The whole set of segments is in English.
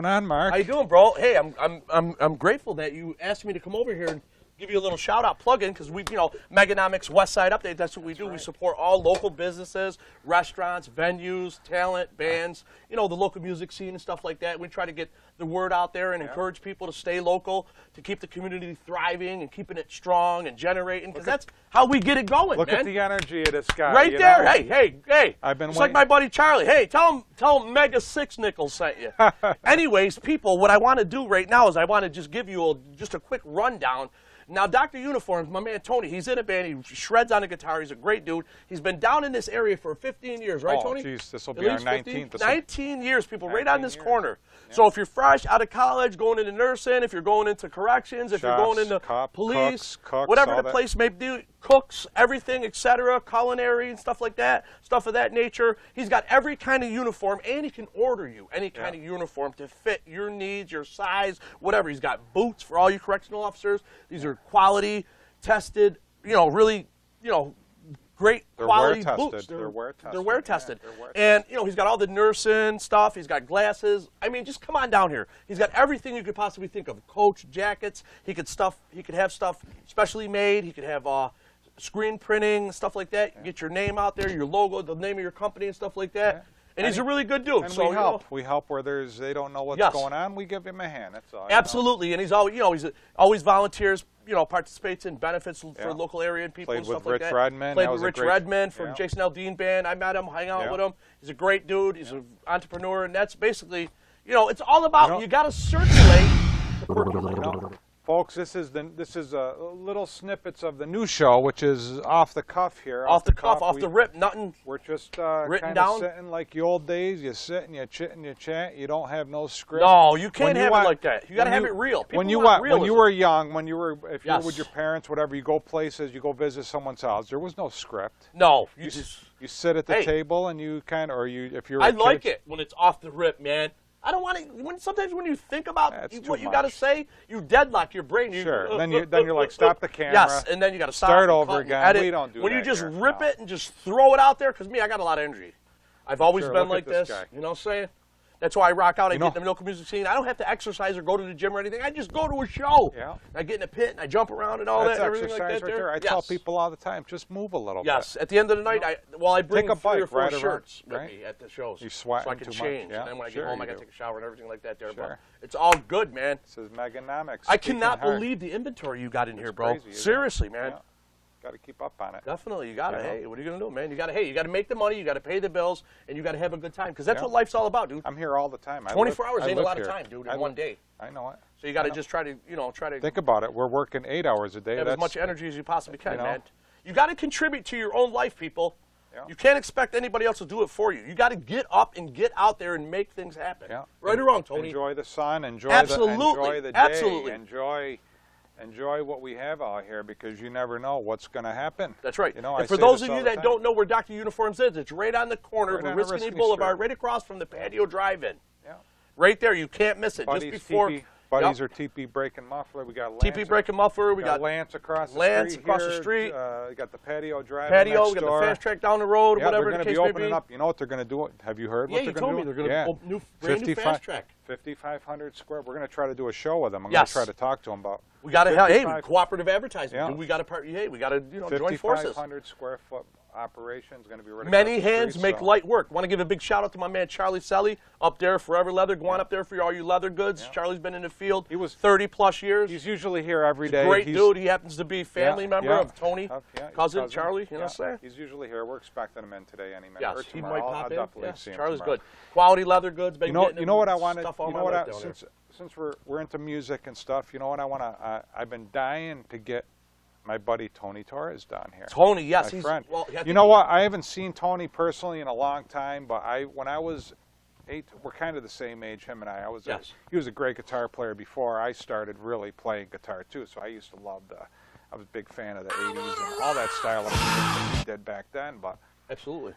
going on, Mark? How you doing, bro? Hey, I'm grateful that you asked me to come over here and give you a little shout out, plug in, because we, Meganomics West Side Update. That's what we do. Right. We support all local businesses, restaurants, venues, talent, bands. The local music scene and stuff like that. We try to get the word out there and encourage people to stay local, to keep the community thriving and keeping it strong and generating, because that's how we get it going. Look man. at the energy of this guy. Right there. Know? Hey. I've been just like my buddy Charlie. Hey, tell him Mega Six Nickels sent you. Anyways, people, what I want to do right now is I want to just give you just a quick rundown. Now, Dr. Uniforms, my man Tony, he's in a band. He shreds on the guitar. He's a great dude. He's been down in this area for 15 years, right, Tony? Oh, jeez, this will be our 19th. 19 years, people, right on this corner. Yeah. So if you're fresh out of college, going into nursing, if you're going into corrections, if you're going into police, cooks, whatever the place may be, cooks, everything, etc., culinary and stuff like that, stuff of that nature. He's got every kind of uniform, and he can order you any kind of uniform to fit your needs, your size, whatever. He's got boots for all you correctional officers. These are quality, tested, really, great quality boots. They're wear tested. They're wear tested. And, he's got all the nursing stuff. He's got glasses. I mean, just come on down here. He's got everything you could possibly think of. Coach, jackets. He could have stuff specially made. He could have screen printing, stuff like that. You get your name out there, your logo, the name of your company and stuff like that. And he's a really good dude. And so we help. We help where they don't know what's going on. We give him a hand. That's all. Absolutely. And he's always, he's always volunteers, participates in benefits for local area and people and stuff like that. Played with Rich Redmond from Jason Aldean Band. I met him, hang out with him. He's a great dude. He's an entrepreneur, and that's basically, it's all about you got to circulate. Folks, this is little snippets of the new show, which is off the cuff here. Off the cuff, off the rip, nothing. We're just written kind of sitting like the old days. You sit and you chit and you chat. You don't have no script. No, you can't have it like that. You got to have it real. When you were young, if you were with your parents, whatever, you go places, you go visit someone's house. There was no script. No, you sit at the table and you if you're. I like it when it's off the rip, man. I don't want to. Sometimes when you think about what you got to say, you deadlock your brain. Sure. Then you're like, stop the camera. Yes, and then you got to start over again. Edit. We don't do when that. You just here. rip it and just throw it out there, because I got a lot of energy. I've always been like this. Guy. You know what I'm saying? That's why I rock out. I get in the local music scene. I don't have to exercise or go to the gym or anything. I just go to a show. Yeah. I get in a pit and I jump around and all that. Everything like that. Right there. I tell people all the time, just move a little bit. Yes. At the end of the night, I bring 3 or 4 shirts with me at the shows. You sweat so I can change. And then when I get home, I got to take a shower and everything like that there. But it's all good, man. This is Meganomics. I cannot believe the inventory you got in here, bro. Seriously, man. Yeah. Got to keep up on it. Definitely, you got to. Hey, what are you gonna do, man? You got to make the money. You got to pay the bills, and you got to have a good time, because that's what life's all about, dude. I'm here all the time. 24 hours ain't a lot of time, dude. In one day. I know it. So you got to just try to, think about it. We're working 8 hours a day. Have as much energy as you possibly can, man. You got to contribute to your own life, people. Yeah. You can't expect anybody else to do it for you. You got to get up and get out there and make things happen. Yeah. Right or wrong, Tony? Enjoy the sun. Enjoy the day. Absolutely. Enjoy what we have out here, because you never know what's going to happen. That's right. And for those of you that don't know where Dr. Uniforms is, it's right on the corner of Oriskany Boulevard, right across from the Patio Drive-In. Yeah. Right there. You can't miss it. Buddy's just before. Buddies are TP Breaking Muffler. We got Lance. TP Breaking Muffler. We got Lance across the street. We got the Patio Drive-In next we got the Fast Track down the road, whatever the case may be. They're going to be opening up. You know what they're going to do? Have you heard what they're going to do? Yeah, you told me. They're going to brand new Fast Track. 5,500 square. We're going to try to do a show with them. I'm going to try to talk to them about. We got to cooperative advertising. Yeah. We got to we got to join forces. 5,500 square foot operation is going to be really many hands make light work. Want to give a big shout out to my man Charlie Selly up there, Forever Leather. Go on up there for all your leather goods. Yeah. Charlie's been in the field. He was 30+ years. He's usually here every day. Great dude. He happens to be family member of Tony, cousin Charlie. You know what I'm saying? He's usually here. We're expecting him in today, any minute. Yes, or he might pop in. See him Charlie's tomorrow. good. Quality leather goods. You know what I wanted. Since we're into music and stuff, you know what I want to. I've been dying to get my buddy Tony Torres down here. Tony, yes, my friend. Well, you know what? I haven't seen Tony personally in a long time, but when I was 8, we're kind of the same age, him and I. He was a great guitar player before I started really playing guitar too. So I used to love I was a big fan of the '80s and all that style of music that he did back then. But absolutely.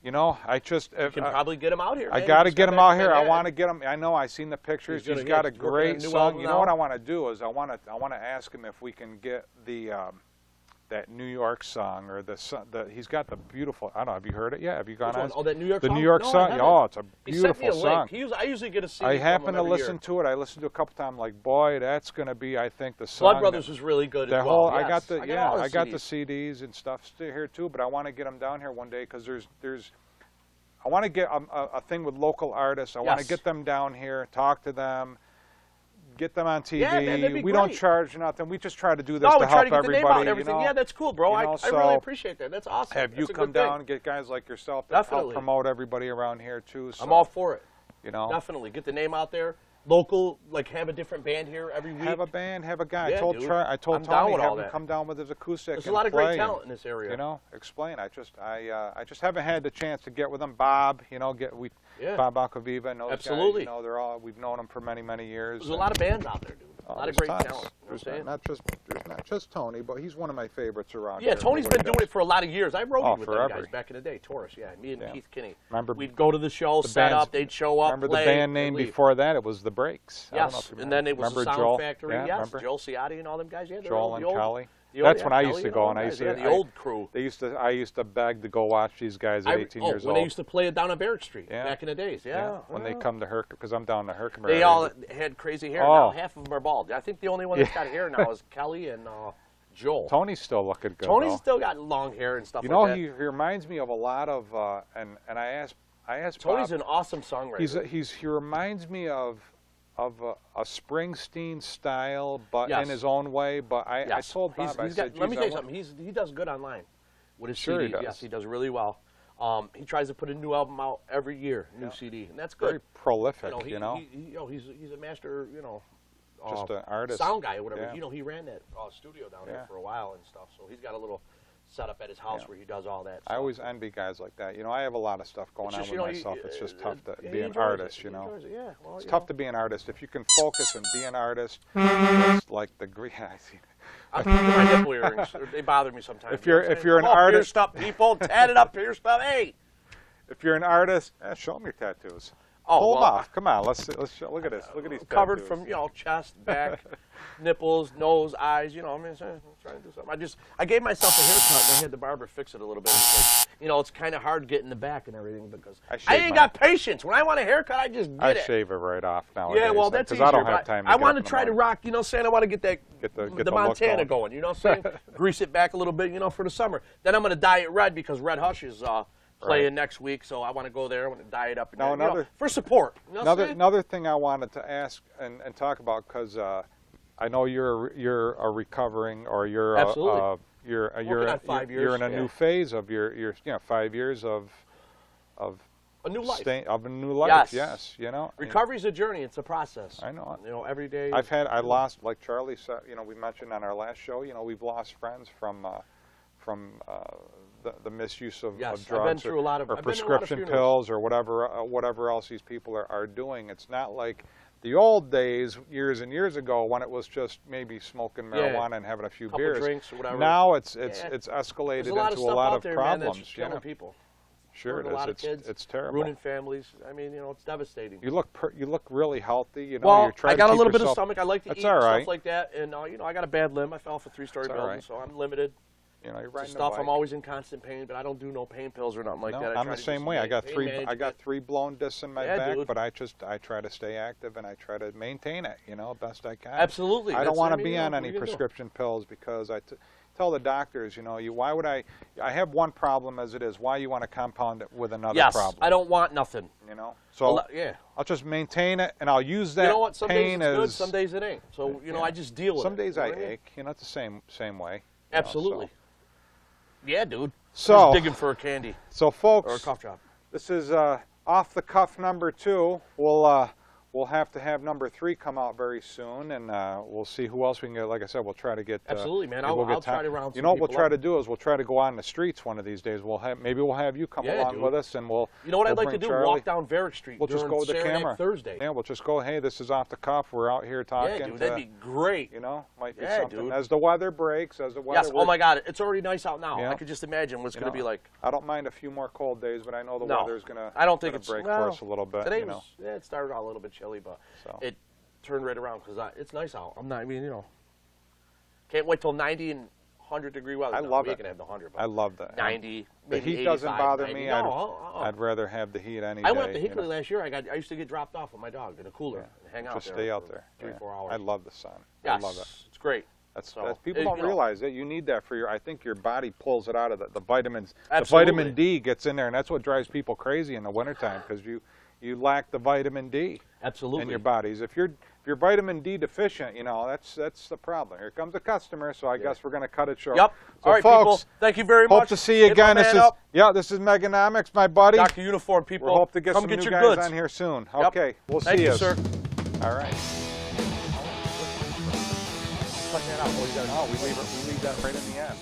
I just you can probably get him out here. I got to get him out here. I want to get him. I know. I seen the pictures. He's got a great song. You know what I want to do is I want to ask him if we can get the that New York song, or he's got the beautiful. I don't know. Have you heard it yet? Have you gone on? Oh, that New York the song. New York no, song. Oh, it's a beautiful song. I usually get a CD. I happen to listen to it. I listened to it a couple times. Like, boy, that's going to be, I think, the song. Blood Brothers was really good as well. Yes. I got the I got the CDs and stuff still here too. But I want to get them down here one day because I want to get a thing with local artists. I want to get them down here, talk to them. Get them on TV. Yeah, man, that'd be we great. don't charge nothing. We just try to do this no, to we try help to get everybody. The name out and everything. You know? Yeah, that's cool, bro. You know, I really appreciate that. That's awesome. Have you that's come down and get guys like yourself that help promote everybody around here too. So, I'm all for it. You know, definitely get the name out there. Local, like have a different band here every week. Have a band, have a guy. Yeah, I told Tony have him come down with his acoustic. There's a lot of great talent in this area. You know, explain. I just haven't had the chance to get with them. Bob, you know, Bob Alcaviva and those Absolutely. guys. You know, we've known them for many, many years. There's a lot of bands out there, dude. A lot of great talent. There's not just Tony, but he's one of my favorites around here. Yeah, Tony's been doing it for a lot of years. I wrote with forever. them guys back in the day, Taurus. Yeah, me and Keith Kinney. Remember, we'd go to the show, set up, they'd show up. Remember the band name before that? It was the Breaks. Yes, and then it was the Sound Joel? Factory. Yeah, yes, Joel Ciotti and all them guys. Yeah, Joel and Kelly. That's when I used to go, and I used to the old crew. I used to beg to go watch these guys at 18 years old. When they used to play it down on Barrett Street back in the days. Yeah. When they come to Herkimer, because I'm down to Herkimer. They all had crazy hair. Now half of them are bald. I think the only one that's got hair now is Kelly and Joel. Tony's still looking good. Tony's still got long hair and stuff. You know, he reminds me of a lot of, and I asked Tony's Bob, an awesome songwriter. He reminds me of a Springsteen style, but in his own way. But I told Bob, I said, let me tell you something. He does good online with his CDs. He does. Yes, he does really well. He tries to put a new album out every year, new CD, and that's good. Very prolific, he's a master, just an artist, sound guy or whatever. Yeah. You know, he ran that studio down there for a while and stuff, so he's got a little setup at his house where he does all that. I always envy guys like that. You know, I have a lot of stuff going on with myself. It's just tough to be an artist, you know. It's tough to be an artist. If you can focus and be an artist, it's like the I keep my nipple earrings. They bother me sometimes. If you're an artist, pierced up, people, tatted up, pierced up. Hey, if you're an artist, show them your tattoos. Oh, pull them off. Come on, let's look at this. Look at these covered tattoos. from chest, back, nipples, nose, eyes. You know, I'm trying to do something. I gave myself a haircut and I had the barber fix it a little bit. It's kind of hard getting the back and everything because I ain't got patience. When I want a haircut, I just get it. I shave it right off nowadays. Yeah, well, that's easier. Because I don't have time. I want to try to rock. You know, saying I want to get the Montana going. You know, saying grease it back a little bit. You know, for the summer. Then I'm going to dye it red because Red Hush is playing next week, so I want to go there. I want to dye it up and for support. You know another thing I wanted to ask and talk about because I know you're a recovering or you're absolutely. You're in a new phase of your 5 years of a new life. Of a new life. Yes. Recovery's a journey. It's a process. I know. Every day. I lost, like Charlie said. We mentioned on our last show. We've lost friends from the misuse of drugs or prescription pills or whatever else these people are doing. It's not like the old days, years and years ago, when it was just maybe smoking marijuana and having a few beers. Drinks or whatever. Now it's escalated into a lot of problems. That's killing people. Sure, it is. A lot of kids, it's terrible. Ruining families. I mean, it's devastating. You look really healthy. Well, I got a little bit of stomach. I like to eat stuff like that, and I got a bad limb. I fell off a 3-story building, so I'm limited. You're riding stuff. I'm always in constant pain, but I don't do no pain pills or nothing like that. I'm the same way. I got three blown discs in my back, dude. but I try to stay active and I try to maintain it, best I can. Absolutely. I don't want to be on any prescription pills because I tell the doctors, why would I have one problem as it is. Why you want to compound it with another problem? I don't want nothing. So I'll just maintain it and I'll use that some pain days it's good, some days it ain't. So I just deal with it. Some days I ache. It's the same way. Absolutely. Yeah, dude. So just digging for a candy. So, folks, or a cough drop. This is off the cuff number 2. We'll have to have number 3 come out very soon, and we'll see who else we can get. Like I said, we'll try to get. Absolutely, man. I'll try to round. What we'll try to do is we'll try to go on the streets one of these days. Maybe we'll have you come along with us, and we'll. You know what I'd like to do? Charlie. Walk down Varick Street. We'll just go with the camera. Thursday. Yeah, we'll just go. Hey, this is off the cuff. We're out here talking. Yeah, dude, that'd be great. Might be something. Dude. As the weather breaks, Yes. Oh my God, it's already nice out now. I could just imagine what it's going to be like. I don't mind a few more cold days, but I know the weather's going to. I don't think it's break for us a little bit. Today was, it started out a little bit chilly, but it turned right around because it's nice out. I'm not, can't wait till 90 and 100-degree weather. I No, love we it. can have the 100. I love that. 90. The maybe heat doesn't 85, bother 90. me. No, I'd rather have the heat any I day. went up to you Hickory know. last year. I used to get dropped off with my dog in a cooler and hang out Just there. stay out for there. 3-4 hours. I love the sun. Yes, I love it. it's great. That's So, people it- don't you know- realize that you need that for your. I think your body pulls it out of the vitamins. Absolutely. The vitamin D gets in there, and that's what drives people crazy in the wintertime because you lack the vitamin D Absolutely. in your bodies. If you're vitamin D deficient, you know that's the problem. Here comes a customer, so I guess we're going to cut it short. Yep. So All right, folks, people. Thank you very much. hope to see you Hit my again. This man is up. this is Meganomics, my buddy. Dr. Uniform, people. We hope to get Come some get new your guys goods. on here soon. Yep. Okay, we'll Thank see you, you, sir. All right. Cut that out. Oh, you gotta No, we leave that right in the end.